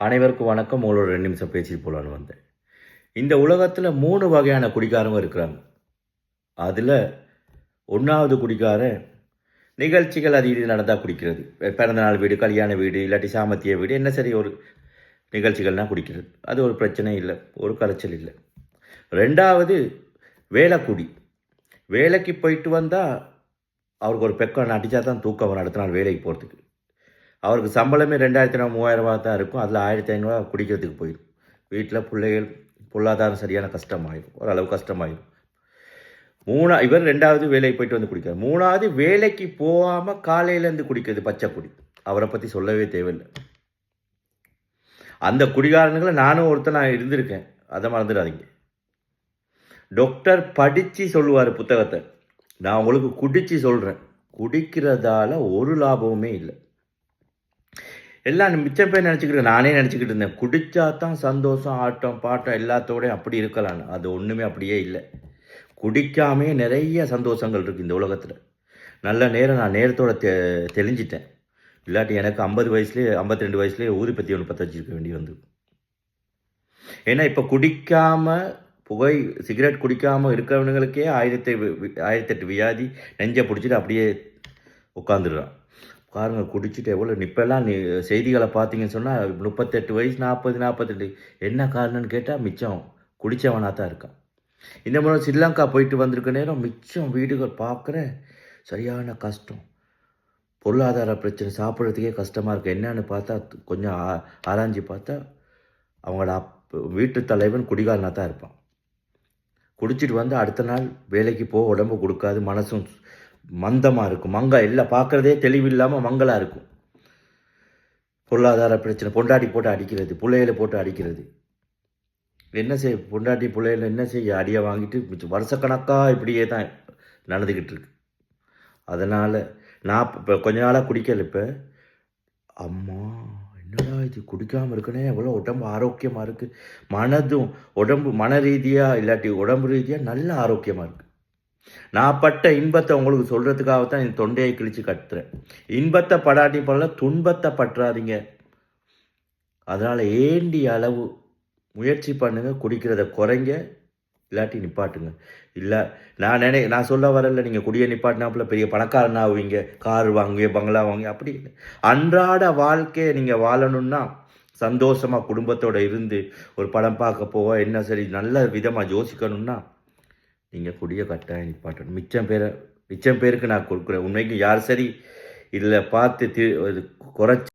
அனைவருக்கும் வணக்கம். உங்களோட 2 நிமிஷம் பேசிட்டு போலான்னு வந்தேன். இந்த உலகத்துல 3 வகையான குடிகாரங்க இருக்கிறாங்க. அதுல 1வது குடிகாரன் நிகழ்ச்சிகள் அது இது நடந்தா குடிக்கிறது. பிறந்தநாள் வீடு, கல்யாண வீடு, இல்லாட்டி சாமத்திய வீடு, என்ன சரி ஒரு நிகழ்ச்சிகள்னா குடிக்கிறது. அது ஒரு பிரச்சனை இல்ல. ஒரு கரைச்சல் இல்ல. 2வது வேலைக்குடி. வேலைக்கு போயிட்டு வந்தா அவருக்கு ஒரு பெக்கம் அடிச்சா தான் தூக்கம் வரும் அடுத்த நாள் வேலைக்கு போறதுக்கு. அவருக்கு சம்பளமே 2000 3000 தான் இருக்கும். அதில் 1500 குடிக்கிறதுக்கு போயிடும். வீட்டில் பிள்ளைகள் பொருளாதாரம் சரியான கஷ்டமாயிடும். ஓரளவு கஷ்டமாயிடும். இவர் 2வது வேலைக்கு போயிட்டு வந்து குடிக்கிறார். 3வது வேலைக்கு போகாமல் காலையிலேருந்து குடிக்கிறது பச்சை குடி. அவரை பற்றி சொல்லவே தேவையில்லை. அந்த குடிகாரனுங்களை நானும் நான் இருந்திருக்கேன். அதை மறந்துடாதீங்க. டாக்டர் படித்து சொல்லுவார் புத்தகத்தை. நான் உங்களுக்கு குடித்து சொல்கிறேன். குடிக்கிறதால ஒரு லாபமுமே இல்லை. எல்லாம் மிச்சம் பேர் நினச்சிக்கிட்டு நானே நினச்சிக்கிட்டு இருந்தேன். குடித்தா தான் சந்தோஷம், ஆட்டம் பாட்டம் எல்லாத்தோடையும் அப்படி இருக்கலான்னு. அது ஒன்றுமே அப்படியே இல்லை. குடிக்காமே நிறைய சந்தோஷங்கள் இருக்குது இந்த உலகத்தில். நல்ல நேரம் நான் நேரத்தோடு தெளிஞ்சிட்டேன். இல்லாட்டி எனக்கு 50 வயசுலேயே 52 வயசுலேயே ஊதுபத்தி ஒன்று பற்ற வச்சிருக்க வேண்டி வந்து. ஏன்னா இப்போ குடிக்காமல் சிகரெட் குடிக்காமல் இருக்கிறவனுங்களுக்கே 1008 வியாதி நெஞ்சை பிடிச்சிட்டு அப்படியே உட்காந்துடுறான். பாருங்க குடிச்சிட்டு எவ்வளோ இப்போல்லாம் செய்திகளை பார்த்தீங்கன்னு சொன்னால் 38 வயசு 40 42 என்ன காரணம்னு கேட்டால் மிச்சம் குடித்தவனாக தான் இருக்கான். இந்த முறை ஸ்ரீலங்கா போயிட்டு வந்திருக்க நேரம் மிச்சம் வீடுகள் பார்க்குற சரியான கஷ்டம். பொருளாதார பிரச்சனை, சாப்பிட்றதுக்கே கஷ்டமாக இருக்குது. என்னன்னு பார்த்தா கொஞ்சம் ஆராய்ஞ்சி பார்த்தா அவங்களோட வீட்டு தலைவன் குடிகாரனாக தான் இருப்பான். குடிச்சிட்டு வந்து அடுத்த நாள் வேலைக்கு போக உடம்பு கொடுக்காது, மனசும் மந்தமாக இருக்கும். எல்லாம் பார்க்குறதே தெளிவில்லாமல் மங்களாக இருக்கும். பொருளாதார பிரச்சனை, பொண்டாட்டி போட்டு அடிக்கிறது, பிள்ளைகளை போட்டு அடிக்கிறது. என்ன செய்ய பொண்டாட்டி பிள்ளைகளை என்ன செய்ய அடியை வாங்கிட்டு வருஷக்கணக்காக இப்படியே தான் நடந்துக்கிட்டு இருக்கு. அதனால் நான் இப்போ கொஞ்ச நாளாக குடிக்கல. இப்போ அம்மா என்னடா இது குடிக்காமல் இருக்கனே, எவ்வளோ உடம்பு ஆரோக்கியமாக இருக்குது. மனதும் உடம்பு மன ரீதியாக இல்லாட்டி உடம்பு ரீதியாக நல்ல ஆரோக்கியமாக இருக்குது. நான் பட்ட இன்பத்தை உங்களுக்கு சொல்கிறதுக்காகத்தான் என் தொண்டையை கிழிச்சு கட்டுறேன். இன்பத்தை படாட்டி படல, துன்பத்தை பற்றாதீங்க. அதனால் ஏண்டிய அளவு முயற்சி பண்ணுங்க, குடிக்கிறத குறைங்க, இல்லாட்டி நிப்பாட்டுங்க. இல்லை நான் சொல்ல வரல நீங்கள் குடியை நிப்பாட்டினாப்புல பெரிய பணக்காரன் ஆகுவீங்க, கார் வாங்குவீங்க, பங்களா வாங்குவீங்க, அப்படி இல்லை. அன்றாட வாழ்க்கையை நீங்கள் வாழணும்னா சந்தோஷமாக குடும்பத்தோடு இருந்து ஒரு படம் பார்க்க போக என்ன சரி நல்ல விதமாக யோசிக்கணும்னா நீங்கள் குடியை கட்டாயம் நிப்பாட்டணும். மிச்சம் பேருக்கு நான் கொடுக்குறேன். உண்மைக்கு யார் சரி இதில் பார்த்து குறைச்சி